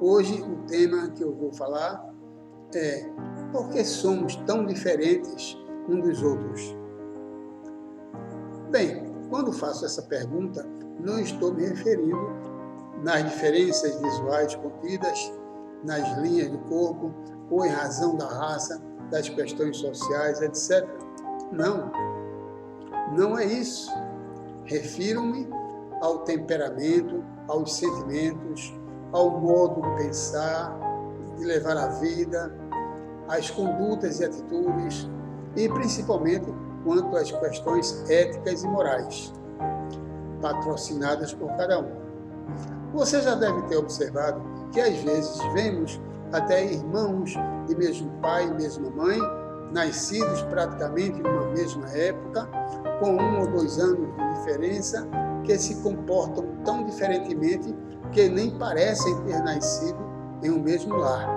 Hoje o tema que eu vou falar é por que somos tão diferentes uns dos outros? Bem, quando faço essa pergunta, não estou me referindo nas diferenças visuais contidas nas linhas do corpo ou em razão da raça, das questões sociais, etc. Não é isso. Refiro-me ao temperamento, aos sentimentos, ao modo de pensar, de levar a vida, às condutas e atitudes, e principalmente quanto às questões éticas e morais, patrocinadas por cada um. Você já deve ter observado que às vezes vemos até irmãos de mesmo pai e mesma mãe, nascidos praticamente numa mesma época, com 1 ou 2 anos de diferença, que se comportam tão diferentemente que nem parecem ter nascido em um mesmo lar.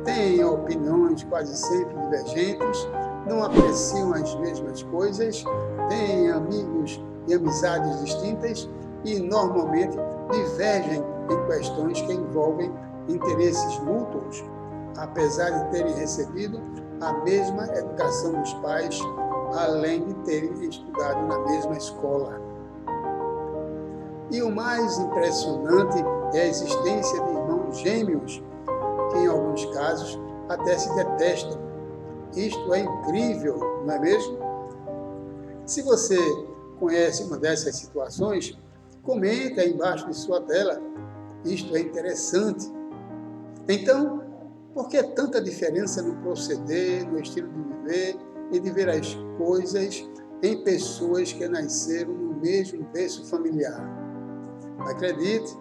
Têm opiniões quase sempre divergentes, não apreciam as mesmas coisas, têm amigos e amizades distintas e normalmente divergem em questões que envolvem interesses mútuos, apesar de terem recebido a mesma educação dos pais, além de terem estudado na mesma escola. E o mais impressionante é a existência de irmãos gêmeos, que em alguns casos até se detestam. Isto é incrível, não é mesmo? Se você conhece uma dessas situações, comente aí embaixo de sua tela. Isto é interessante. Então, por que tanta diferença no proceder, no estilo de viver e de ver as coisas em pessoas que nasceram no mesmo berço familiar? Acredite,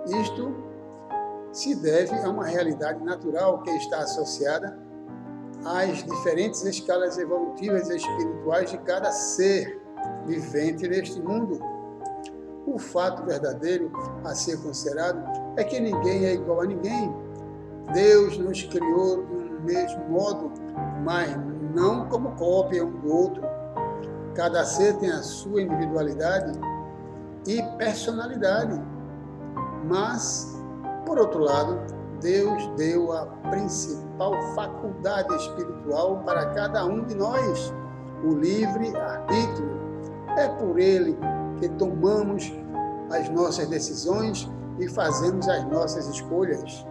isto se deve a uma realidade natural que está associada às diferentes escalas evolutivas e espirituais de cada ser vivente neste mundo. O fato verdadeiro a ser considerado é que ninguém é igual a ninguém. Deus nos criou do mesmo modo, mas não como cópia um do outro. Cada ser tem a sua individualidade e personalidade. Mas, por outro lado, Deus deu a principal faculdade espiritual para cada um de nós, o livre-arbítrio. É por ele que tomamos as nossas decisões e fazemos as nossas escolhas.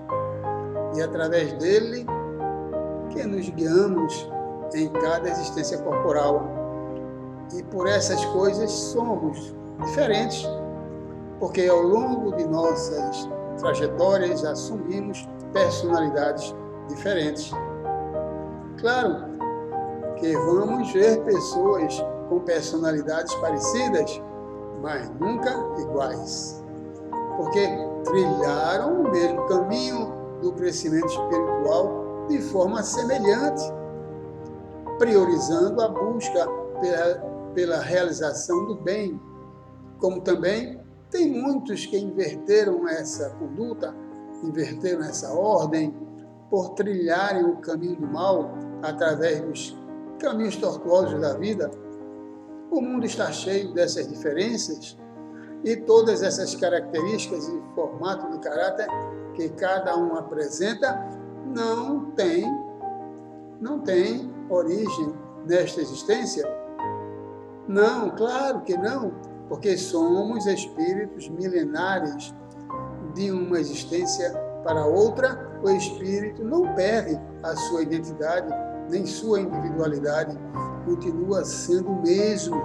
E através dele que nos guiamos em cada existência corporal. E por essas coisas somos diferentes, porque ao longo de nossas trajetórias assumimos personalidades diferentes. Claro que vamos ver pessoas com personalidades parecidas, mas nunca iguais, porque trilharam o mesmo caminho do crescimento espiritual de forma semelhante, priorizando a busca pela realização do bem, como também tem muitos que inverteram essa conduta, inverteram essa ordem, por trilharem o caminho do mal através dos caminhos tortuosos da vida. O mundo está cheio dessas diferenças e todas essas características e formato de caráter que cada um apresenta não tem origem nesta existência? Não, claro que não, porque somos espíritos milenares de uma existência para outra. O espírito não perde a sua identidade, nem sua individualidade, continua sendo o mesmo,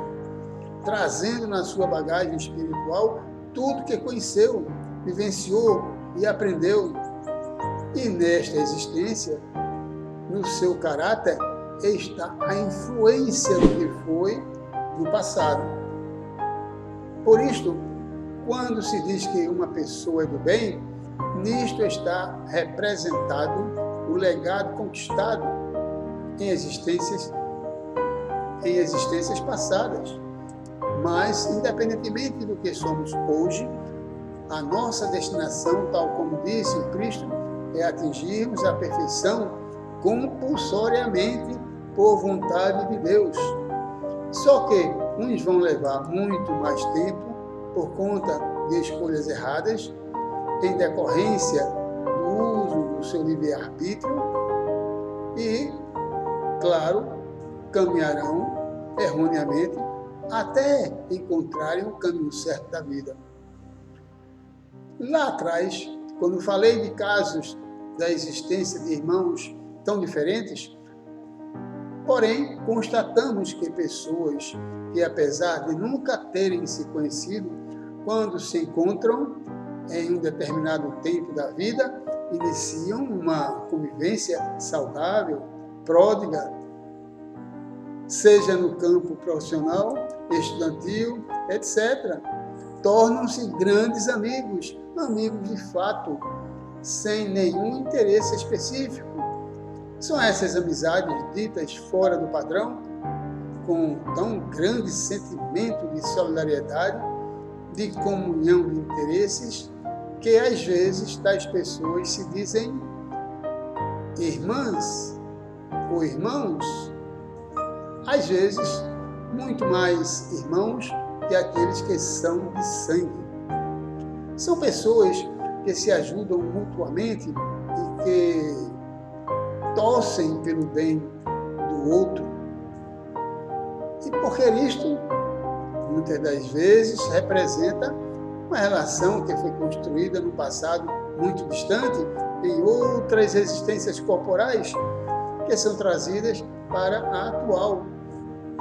trazendo na sua bagagem espiritual tudo que conheceu, vivenciou e aprendeu. E nesta existência, no seu caráter, está a influência do que foi no passado. Por isto, quando se diz que uma pessoa é do bem, nisto está representado o legado conquistado em existências passadas. Mas, independentemente do que somos hoje, a nossa destinação, tal como disse o Cristo, é atingirmos a perfeição compulsoriamente por vontade de Deus. Só que uns vão levar muito mais tempo por conta de escolhas erradas em decorrência do uso do seu livre-arbítrio e, claro, caminharão erroneamente até encontrarem o caminho certo da vida. Lá atrás, quando falei de casos da existência de irmãos tão diferentes, porém, constatamos que pessoas que, apesar de nunca terem se conhecido, quando se encontram em um determinado tempo da vida, iniciam uma convivência saudável, pródiga, seja no campo profissional, estudantil, etc. Tornam-se grandes amigos, amigos de fato, sem nenhum interesse específico. São essas amizades ditas fora do padrão, com tão grande sentimento de solidariedade, de comunhão de interesses, que às vezes tais pessoas se dizem irmãs ou irmãos, às vezes muito mais irmãos que aqueles que são de sangue. São pessoas que se ajudam mutuamente e que torcem pelo bem do outro. E porque isto, muitas das vezes, representa uma relação que foi construída no passado muito distante, em outras existências corporais que são trazidas para a atual.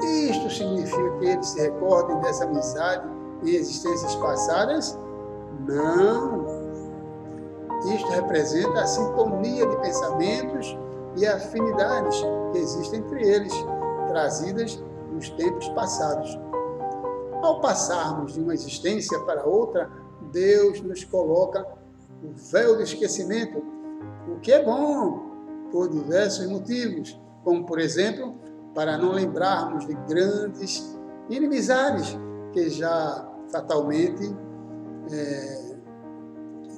Isto significa que eles se recordem dessa amizade em existências passadas? Não. Isto representa a sintonia de pensamentos e afinidades que existem entre eles, trazidas nos tempos passados. Ao passarmos de uma existência para outra, Deus nos coloca o véu do esquecimento, o que é bom, por diversos motivos, como, por exemplo, para não lembrarmos de grandes inimizades que já fatalmente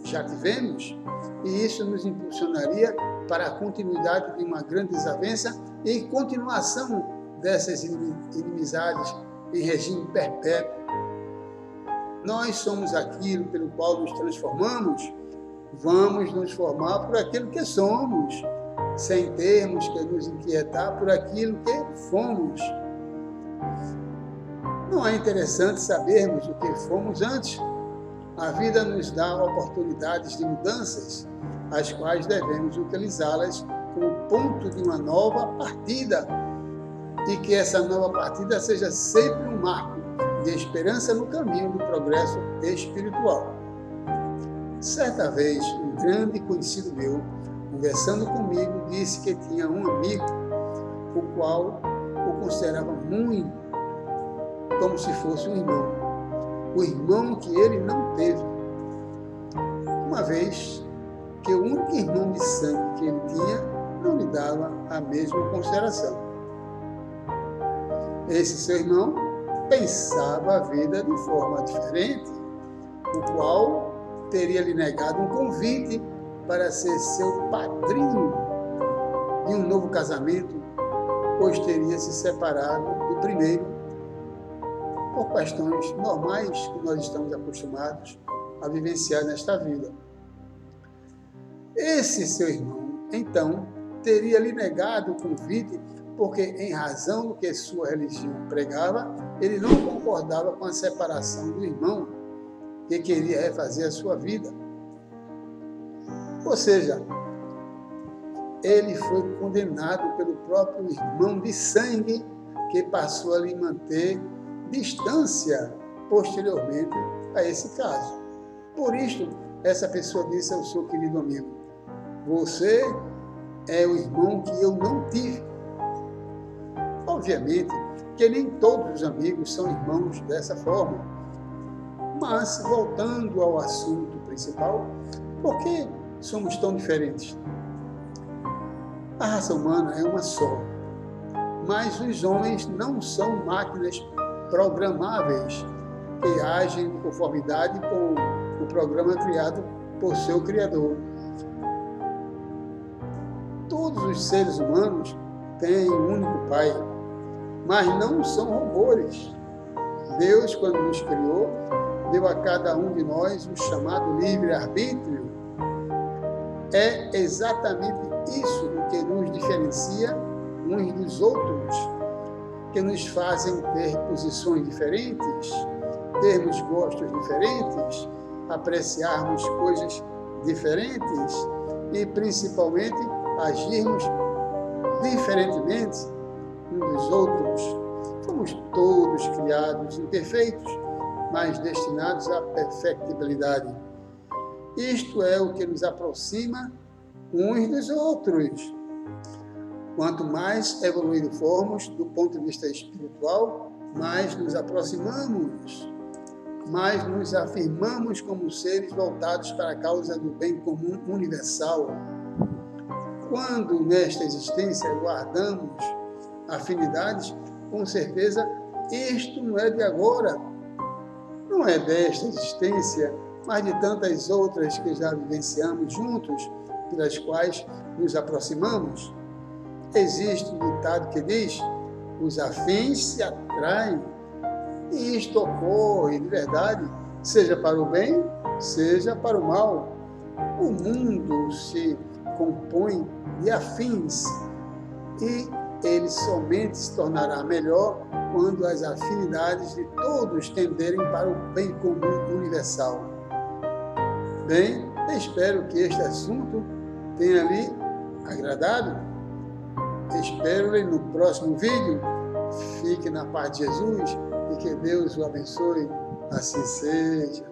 já tivemos, e isso nos impulsionaria para a continuidade de uma grande desavença e continuação dessas inimizades em regime perpétuo. Nós somos aquilo pelo qual nos transformamos, vamos nos formar por aquilo que somos, sem termos que nos inquietar por aquilo que fomos. Não é interessante sabermos o que fomos antes? A vida nos dá oportunidades de mudanças, as quais devemos utilizá-las como ponto de uma nova partida, e que essa nova partida seja sempre um marco de esperança no caminho do progresso espiritual. Certa vez, um grande conhecido meu, conversando comigo, disse que tinha um amigo, o qual o considerava muito como se fosse um irmão, o irmão que ele não teve. Uma vez que o único irmão de sangue que ele tinha não lhe dava a mesma consideração. Esse seu irmão pensava a vida de forma diferente, o qual teria lhe negado um convite para ser seu padrinho de um novo casamento, pois teria se separado do primeiro por questões normais que nós estamos acostumados a vivenciar nesta vida. Esse seu irmão, então, teria lhe negado o convite porque, em razão do que sua religião pregava, ele não concordava com a separação do irmão que queria refazer a sua vida. Ou seja, ele foi condenado pelo próprio irmão de sangue, que passou a lhe manter distância posteriormente a esse caso. Por isto, essa pessoa disse ao seu querido amigo: você é o irmão que eu não tive. Obviamente que nem todos os amigos são irmãos dessa forma. Mas, voltando ao assunto principal, por que somos tão diferentes? A raça humana é uma só, mas os homens não são máquinas programáveis que agem em conformidade com o programa criado por seu Criador. Todos os seres humanos têm um único Pai, mas não são robôs. Deus, quando nos criou, deu a cada um de nós o chamado livre-arbítrio. É exatamente isso o que nos diferencia uns dos outros, que nos fazem ter posições diferentes, termos gostos diferentes, apreciarmos coisas diferentes e, principalmente, agirmos diferentemente uns dos outros. Fomos todos criados imperfeitos, mas destinados à perfectibilidade. Isto é o que nos aproxima uns dos outros. Quanto mais evoluídos formos do ponto de vista espiritual, mais nos aproximamos, mais nos afirmamos como seres voltados para a causa do bem comum universal. Quando nesta existência guardamos afinidades, com certeza isto não é de agora, não é desta existência, mas de tantas outras que já vivenciamos juntos, pelas quais nos aproximamos. Existe um ditado que diz: os afins se atraem. E isto ocorre de verdade, seja para o bem, seja para o mal. O mundo se compõe de afins e ele somente se tornará melhor quando as afinidades de todos tenderem para o bem comum universal. Bem, espero que este assunto tenha lhe agradado. Espero-lhe no próximo vídeo. Fique na paz de Jesus e que Deus o abençoe. Assim seja.